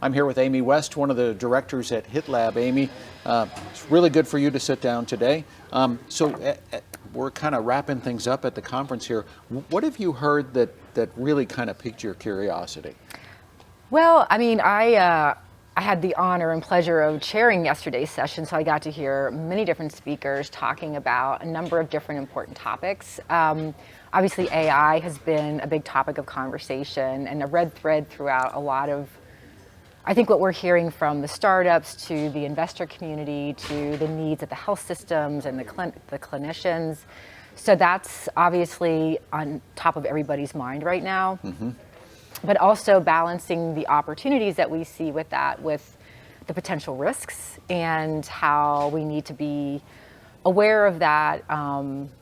I'm here with Amy West, one of the directors at HITLAB. Amy, it's really good for you to sit down today. We're kind of wrapping things up at the conference here. What have you heard that really kind of piqued your curiosity? Well, I mean, I had the honor and pleasure of chairing yesterday's session, so I got to hear many different speakers talking about a number of different important topics. Obviously, AI has been a big topic of conversation and a red thread throughout a lot of, I think, what we're hearing from the startups to the investor community to the needs of the health systems and the clinicians. So that's obviously on top of everybody's mind right now. Mm-hmm. But also balancing the opportunities that we see with that, with the potential risks and how we need to be aware of that.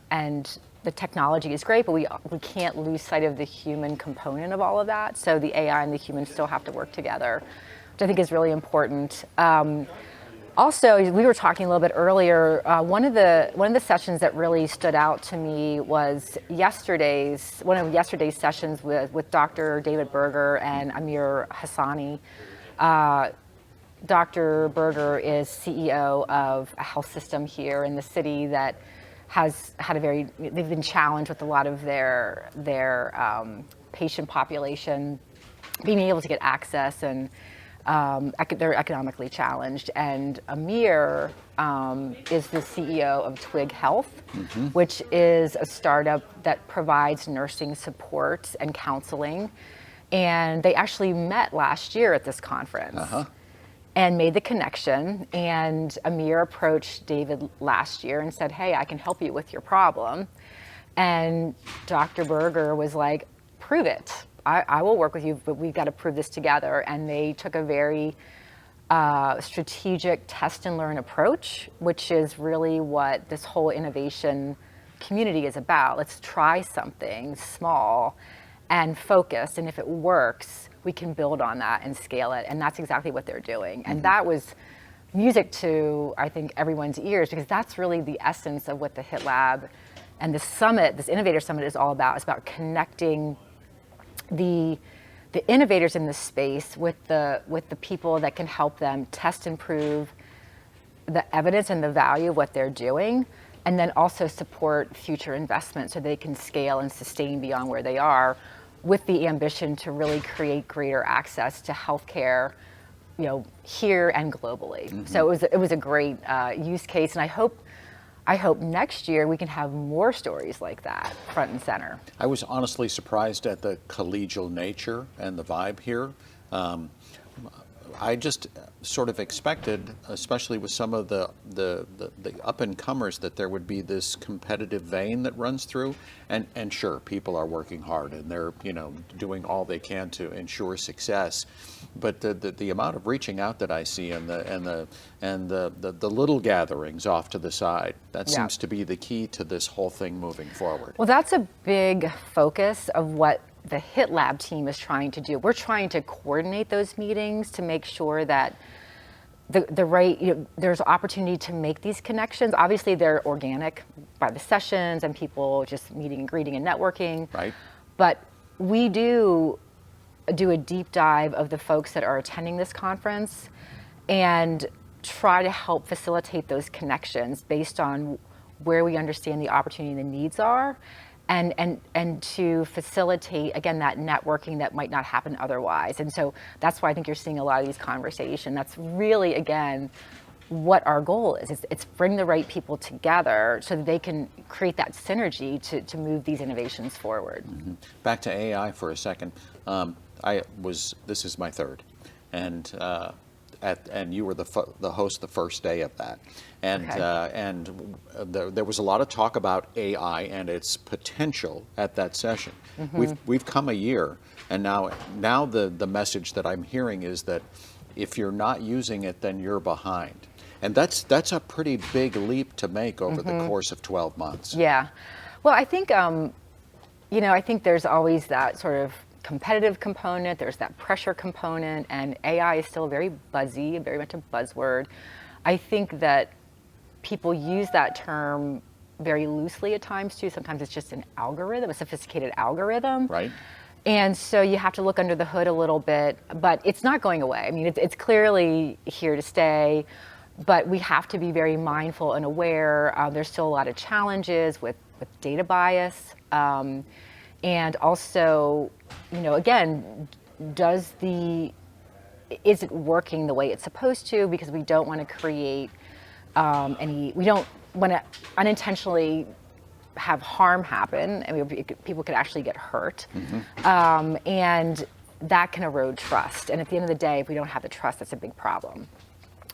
And the technology is great, but we can't lose sight of the human component of all of that. So the AI and the humans still have to work together, which I think is really important. Also, we were talking a little bit earlier. One of the sessions that really stood out to me was one of yesterday's sessions with Dr. David Berger and Amir Hassani. Dr. Berger is CEO of a health system here in the city that has had they've been challenged with a lot of their patient population being able to get access, and they're economically challenged. And Amir is the CEO of Twig Health, mm-hmm. which is a startup that provides nursing support and counseling. And they actually met last year at this conference. Uh-huh. And made the connection. And Amir approached David last year and said, "Hey, I can help you with your problem." And Dr. Berger was like, "Prove it. I will work with you, but we've got to prove this together." And they took a very strategic test and learn approach, which is really what this whole innovation community is about. Let's try something small and focus, and if it works, we can build on that and scale it. And that's exactly what they're doing. And that was music to, I think, everyone's ears, because that's really the essence of what the HITLAB and this summit, this Innovator Summit, is all about. It's about connecting the innovators in this space with the people that can help them test and prove the evidence and the value of what they're doing, and then also support future investment so they can scale and sustain beyond where they are, with the ambition to really create greater access to healthcare, here and globally. Mm-hmm. So it was a great use case, and I hope next year we can have more stories like that front and center. I was honestly surprised at the collegial nature and the vibe here. I just sort of expected, especially with some of the up-and-comers, that there would be this competitive vein that runs through. And sure, people are working hard and they're doing all they can to ensure success. But the amount of reaching out that I see and the little gatherings off to the side, that seems to be the key to this whole thing moving forward. Well, that's a big focus of what the HITLAB team is trying to do. We're trying to coordinate those meetings to make sure that there's opportunity to make these connections. Obviously, they're organic by the sessions and people just meeting and greeting and networking. Right. But we do a deep dive of the folks that are attending this conference and try to help facilitate those connections based on where we understand the opportunity and the needs are. And to facilitate, again, that networking that might not happen otherwise. And so that's why I think you're seeing a lot of these conversations. That's really, again, what our goal is. It's bring the right people together so that they can create that synergy to move these innovations forward. Mm-hmm. Back to AI for a second. This is my third. And you were the host the first day of that, there was a lot of talk about AI and its potential at that session. Mm-hmm. We've come a year, and now the message that I'm hearing is that if you're not using it, then you're behind, and that's a pretty big leap to make over mm-hmm. the course of 12 months. Yeah, well, I think I think there's always that sort of competitive component, there's that pressure component, and AI is still very buzzy, very much a buzzword. I think that people use that term very loosely at times too. Sometimes it's just an algorithm, a sophisticated algorithm. Right. And so you have to look under the hood a little bit, but it's not going away. I mean, it's clearly here to stay, but we have to be very mindful and aware. There's still a lot of challenges with data bias. And also, again, is it working the way it's supposed to? Because we don't want to create we don't want to unintentionally have harm happen. I mean, people could actually get hurt. And that can erode trust. And at the end of the day, if we don't have the trust, that's a big problem.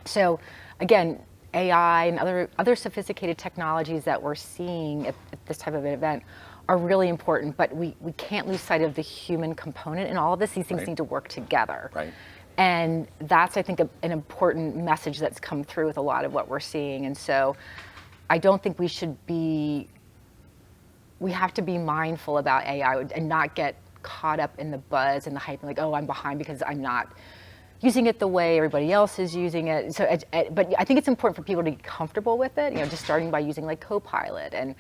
So again, AI and other sophisticated technologies that we're seeing at this type of an event are really important, but we can't lose sight of the human component in all of this. These things need to work together. Right. And that's, I think, an important message that's come through with a lot of what we're seeing. And so I don't think we have to be mindful about AI and not get caught up in the buzz and the hype and like, oh, I'm behind because I'm not using it the way everybody else is using it. So, but I think it's important for people to get comfortable with it, just starting by using like Copilot and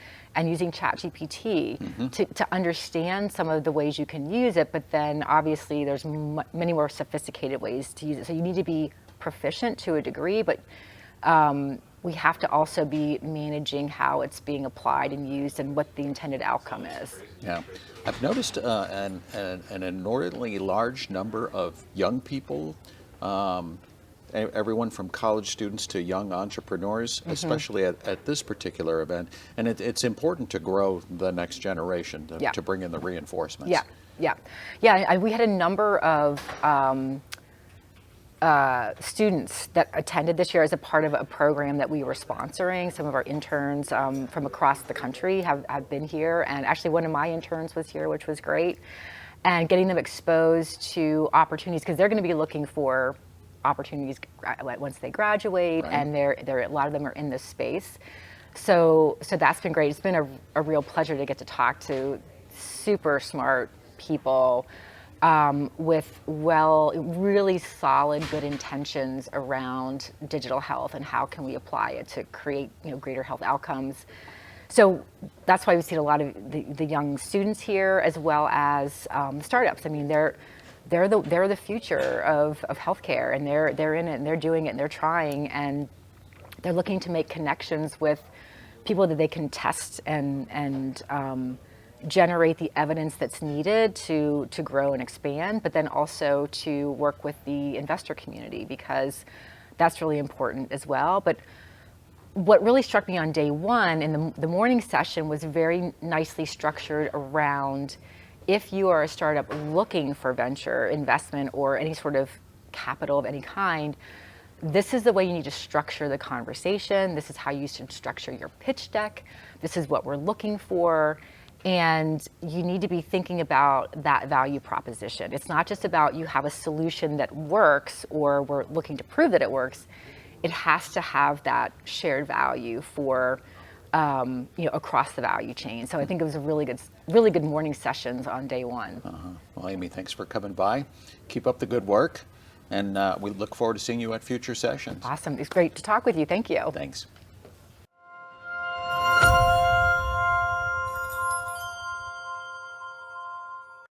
using ChatGPT to understand some of the ways you can use it, but then obviously there's many more sophisticated ways to use it. So you need to be proficient to a degree, but we have to also be managing how it's being applied and used and what the intended outcome is. Yeah, I've noticed an inordinately large number of young people, everyone from college students to young entrepreneurs, especially at this particular event. And it's important to grow the next generation, to bring in the reinforcements. Yeah. We had a number of students that attended this year as a part of a program that we were sponsoring. Some of our interns from across the country have been here, and actually one of my interns was here, which was great. And getting them exposed to opportunities, because they're going to be looking for opportunities once they graduate, and a lot of them are in this space. So that's been great. It's been a real pleasure to get to talk to super smart people with really solid, good intentions around digital health and how can we apply it to create greater health outcomes. So that's why we've seen a lot of the young students here, as well as startups. I mean, they're the future of healthcare, and they're in it, and they're doing it, and they're trying, and they're looking to make connections with people that they can test and generate the evidence that's needed to grow and expand, but then also to work with the investor community, because that's really important as well. But what really struck me on day one in the morning session was very nicely structured around, if you are a startup looking for venture investment or any sort of capital of any kind, this is the way you need to structure the conversation. This is how you should structure your pitch deck. This is what we're looking for. And you need to be thinking about that value proposition. It's not just about you have a solution that works or we're looking to prove that it works. It has to have that shared value for across the value chain. So I think it was a really good morning sessions on day one. Well, Amy, thanks for coming by. Keep up the good work, and we look forward to seeing you at future sessions. Awesome. It's great to talk with you. Thank you. Thanks.